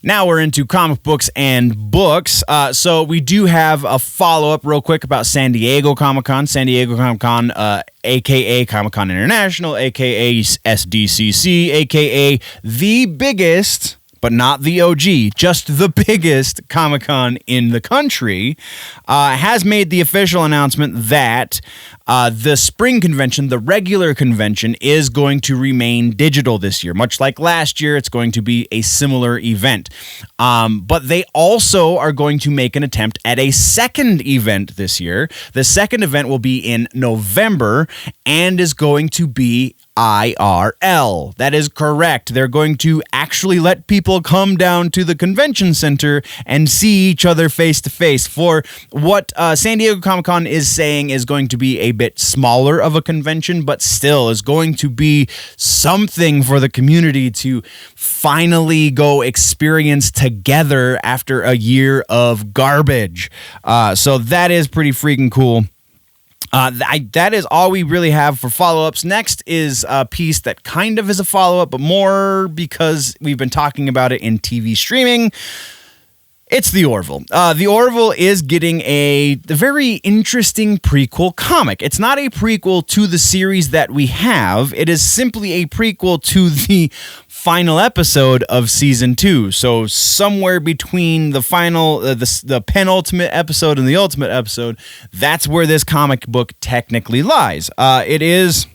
Now we're into comic books and books. So we do have a follow-up real quick about San Diego ComicCon. San Diego ComicCon, a.k.a. Comic-Con International, a.k.a. SDCC, a.k.a. the biggest, but not the OG, just the biggest Comic-Con in the country, has made the official announcement that the spring convention, the regular convention, is going to remain digital this year. Much like last year, it's going to be a similar event. But they also are going to make an attempt at a second event this year. The second event will be in November and is going to be IRL. That is correct. They're going to actually let people come down to the convention center and see each other face to face. For what San Diego Comic-Con is saying is going to be a bit smaller of a convention, but still is going to be something for the community to finally go experience together after a year of garbage. So that is pretty freaking cool. That is all we really have for follow-ups. Next is a piece that kind of is a follow-up, but more because we've been talking about it in TV streaming. It's the Orville. The Orville is getting a very interesting prequel comic. It's not a prequel to the series that we have. It is simply a prequel to the final episode of season 2. So somewhere between the final, the penultimate episode and the ultimate episode, that's where this comic book technically lies. It is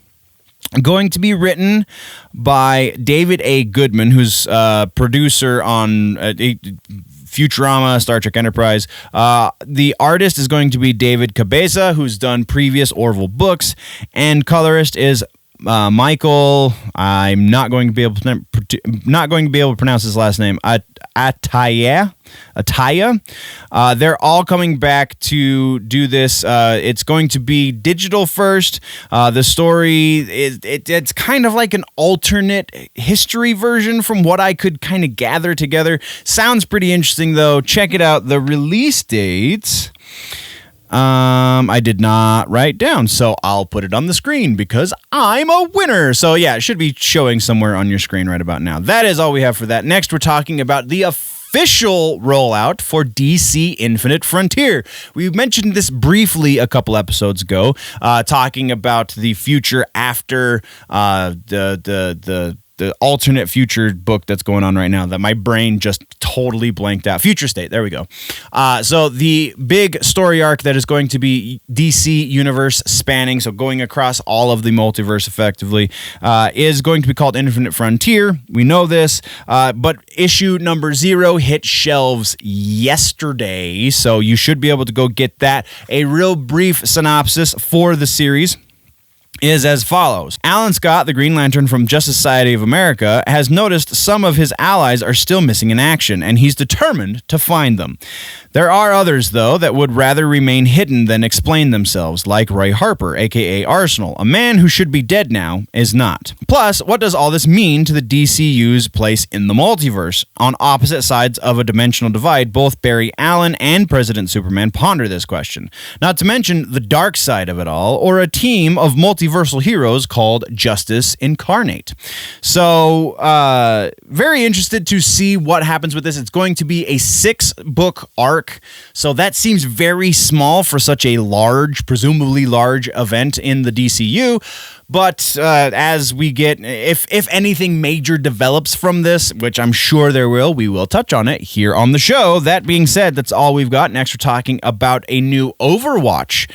going to be written by David A. Goodman, who's producer on Futurama, Star Trek Enterprise. The artist is going to be David Cabeza, who's done previous Orville books, and colorist is Michael. I'm not going to be able to pronounce his last name. Ataya. They're all coming back to do this. It's going to be digital first. The story it's kind of like an alternate history version from what I could kind of gather together. Sounds pretty interesting though. Check it out. The release dates I did not write down, so I'll put it on the screen because I'm a winner. So yeah, it should be showing somewhere on your screen right about now. That is all we have for that. Next, we're talking about the official rollout for DC Infinite Frontier. We mentioned this briefly a couple episodes ago, talking about the future after the alternate future book that's going on right now that my brain just totally blanked out. Future State, there we go. So the big story arc that is going to be DC universe spanning, so going across all of the multiverse effectively, is going to be called Infinite Frontier. We know this, but issue number 0 hit shelves yesterday, so you should be able to go get that. A real brief synopsis for the series is as follows. Alan Scott, the Green Lantern from Justice Society of America, has noticed some of his allies are still missing in action, and he's determined to find them. There are others, though, that would rather remain hidden than explain themselves, like Roy Harper, a.k.a. Arsenal. A man who should be dead now is not. Plus, what does all this mean to the DCU's place in the multiverse? On opposite sides of a dimensional divide, both Barry Allen and President Superman ponder this question. Not to mention the dark side of it all, or a team of multiversal heroes called Justice Incarnate. So, very interested to see what happens with this. It's going to be a 6-book arc, so that seems very small for such a large, presumably large event in the DCU. But as we get, if anything major develops from this, which I'm sure there will, we will touch on it here on the show. That being said, that's all we've got. Next, we're talking about a new Overwatch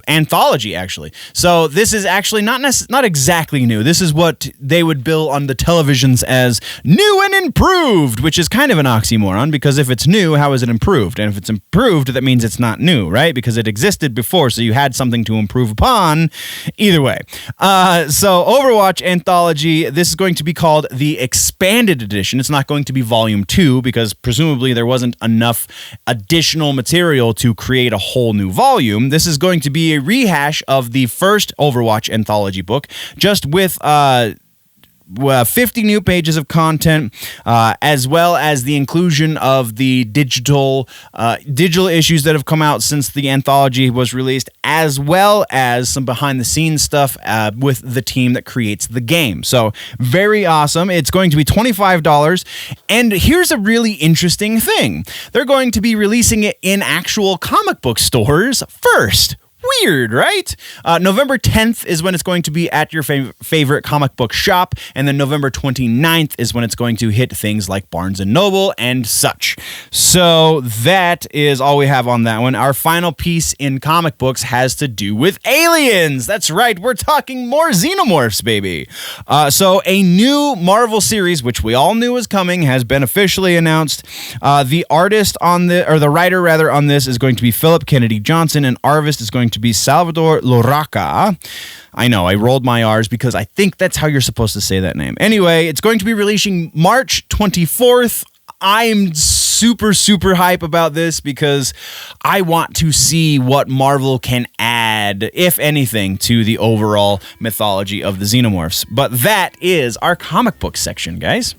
anthology, actually. So this is actually not exactly new. This is what they would bill on the televisions as new and improved, which is kind of an oxymoron, because if it's new, how is it improved? And if it's improved, that means it's not new, right? Because it existed before, so you had something to improve upon. Either way. So Overwatch Anthology, this is going to be called the Expanded Edition. It's not going to be Volume 2 because presumably there wasn't enough additional material to create a whole new volume. This is going to be a rehash of the first Overwatch Anthology book, just with 50 new pages of content, as well as the inclusion of the digital issues that have come out since the anthology was released, as well as some behind-the-scenes stuff with the team that creates the game. So very awesome. It's going to be $25. And here's a really interesting thing. They're going to be releasing it in actual comic book stores first. Weird, right? November 10th is when it's going to be at your favorite comic book shop, and then November 29th is when it's going to hit things like Barnes & Noble and such. So that is all we have on that one. Our final piece in comic books has to do with aliens. That's right, we're talking more xenomorphs, baby. So a new Marvel series, which we all knew was coming, has been officially announced. The writer on this is going to be Philip Kennedy Johnson, and artist is going to be Salvador Larroca. I know, I rolled my R's because I think that's how you're supposed to say that name. Anyway, it's going to be releasing March 24th. I'm super, super hype about this because I want to see what Marvel can add, if anything, to the overall mythology of the Xenomorphs. But that is our comic book section, guys.